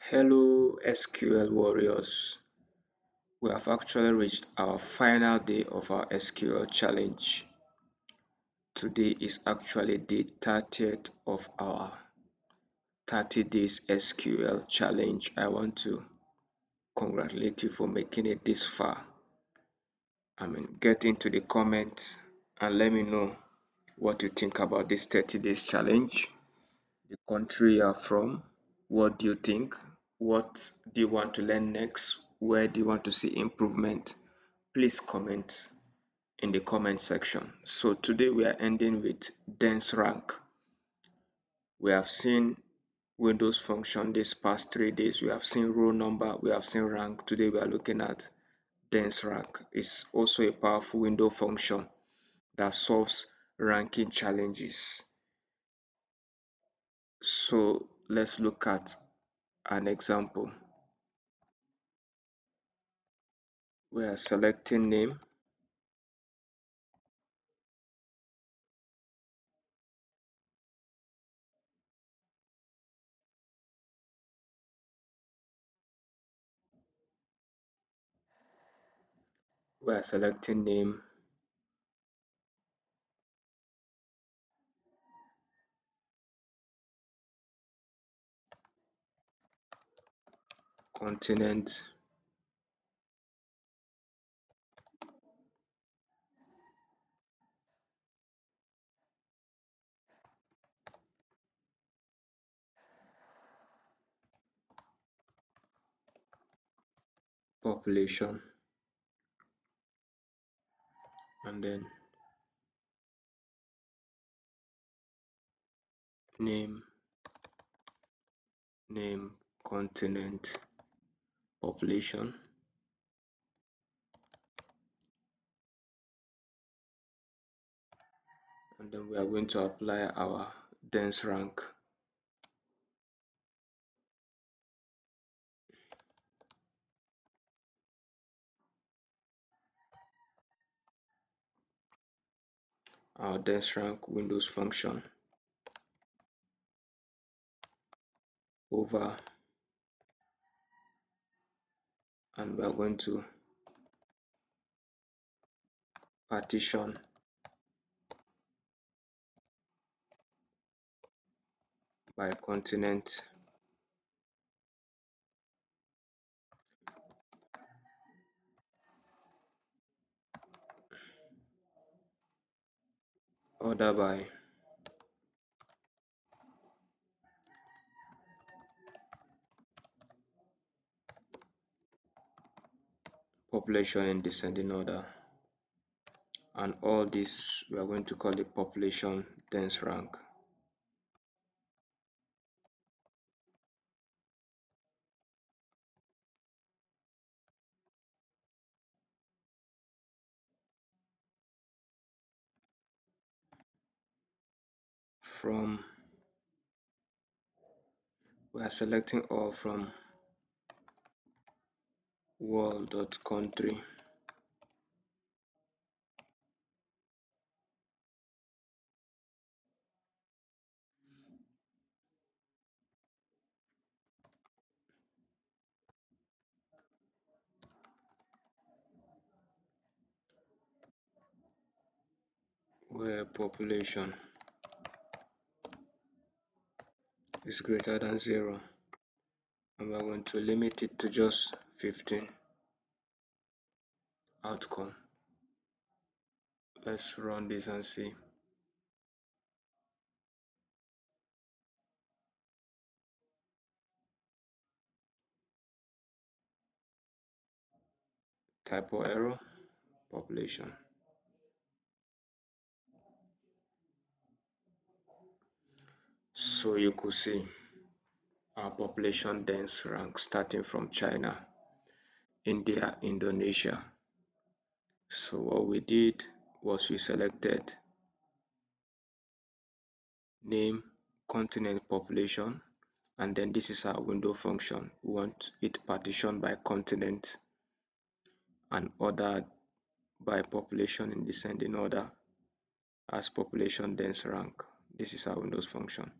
Hello SQL warriors, we have actually reached our final day of our SQL challenge. Today is actually the 30th of our 30 days SQL challenge. I want to congratulate you for making it this far. Get into the comments and let me know what you think about this 30 days challenge, the country you are from. What do you think? What do you want to learn next? Where do you want to see improvement? Please comment in the comment section. So today we are ending with dense rank. We have seen Windows function this past 3 days. We have seen row number, we have seen rank. Today we are looking at dense rank. It's also a powerful window function that solves ranking challenges. So let's look at an example. We are selecting name. We are selecting name. Continent. Population. And then name, continent, population. And then we are going to apply our dense rank. Our dense rank Windows function over, and we are going to partition by continent. Order by population in descending order. And all this we are going to call it population dense rank. From, we are selecting all from world.country. Where population is greater than 0, and we're going to limit it to just 15. Outcome. Let's run this and see. Typo error, population. So you could see our population dense rank starting from China, India, Indonesia. So what we did was we selected name, continent, population, and then this is our window function. We want it partitioned by continent and ordered by population in descending order as population dense rank. This is our Windows function.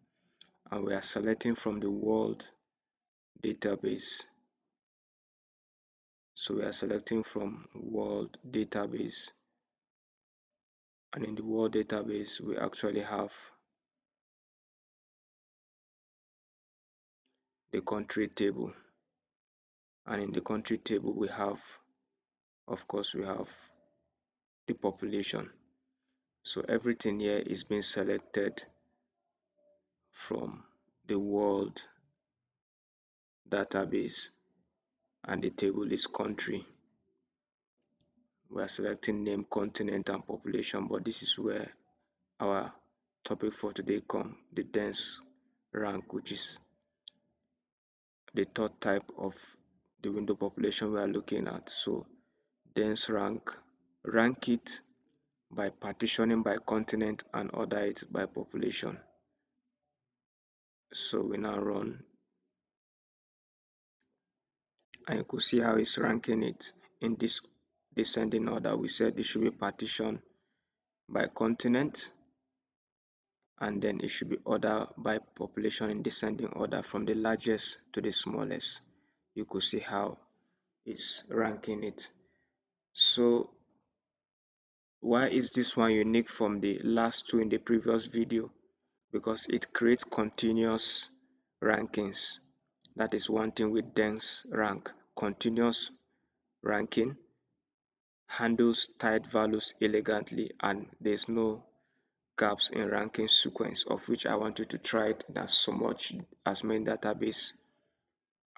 And we are selecting from the world database. So we are selecting from world database, and in the world database we actually have the country table, and in the country table we have, of course, we have the population. So everything here is being selected from the world database, and the table is country. We are selecting name, continent, and population, but this is where our topic for today come, the dense rank, which is the third type of the window population we are looking at. So dense rank it by partitioning by continent and order it by population. So we now run, and you could see how it's ranking it in this descending order. We said it should be partitioned by continent, and then it should be ordered by population in descending order from the largest to the smallest. You could see how it's ranking it. So why is this one unique from the last two in the previous video? Because it creates continuous rankings. That is one thing with dense rank. Continuous ranking handles tight values elegantly, and there's no gaps in ranking sequence, of which I want you to try it in as many database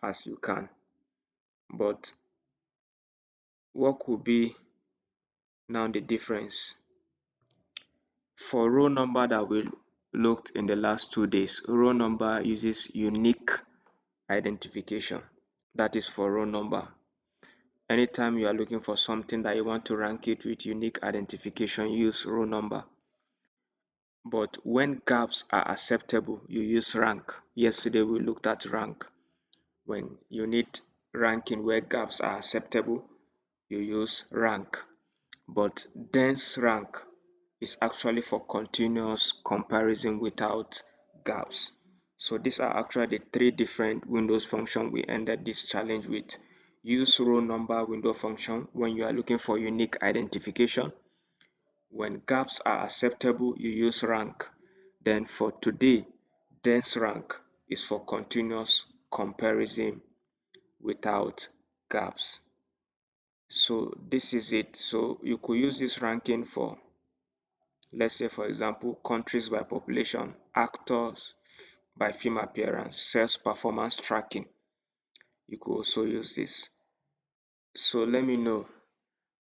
as you can. But what could be now the difference? For row number that we looked in the last 2 days, row number uses unique identification. That is for row number. Anytime you are looking for something that you want to rank it with unique identification, use row number. But when gaps are acceptable, you use rank. Yesterday we looked at rank. When you need ranking where gaps are acceptable, you use rank. But dense rank is actually for continuous comparison without gaps. So these are actually the three different Windows functions we ended this challenge with. Use row number window function when you are looking for unique identification. When gaps are acceptable, you use rank. Then for today, dense rank is for continuous comparison without gaps. So this is it. So you could use this ranking for, let's say, for example, countries by population, actors by film appearance, sales performance tracking. You could also use this. So let me know.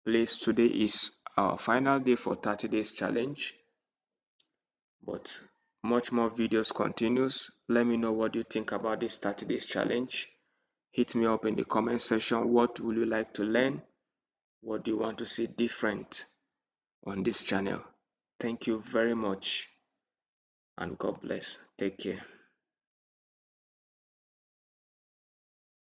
Please, today is our final day for 30 days challenge, but much more videos continues. Let me know what you think about this 30 days challenge. Hit me up in the comment section. What would you like to learn? What do you want to see different on this channel? Thank you very much, and God bless. Take care.